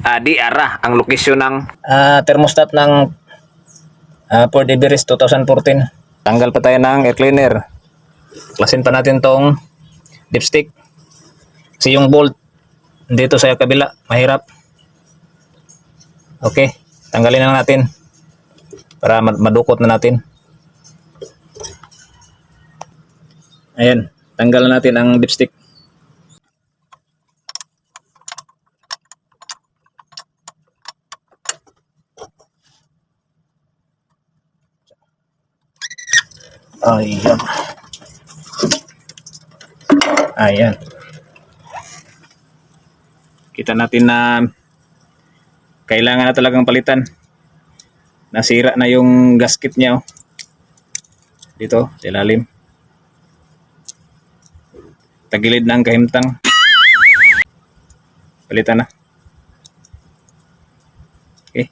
Di ara ang lokasyon ng thermostat ng Ford Everest 2014. Tanggal pa tayo ng air cleaner. Klasin pa natin tong dipstick. Kasi yung bolt dito sa kabila, mahirap. Okay, tanggalin na natin para madukot na natin. Ayan, tanggal na natin ang dipstick. Ayan. Ayan. Kita natin na kailangan na talagang palitan. Nasira na yung gasket niya. Oh. Dito, sa ilalim. Tagilid na ang kahimtang. Palitan na. Okay.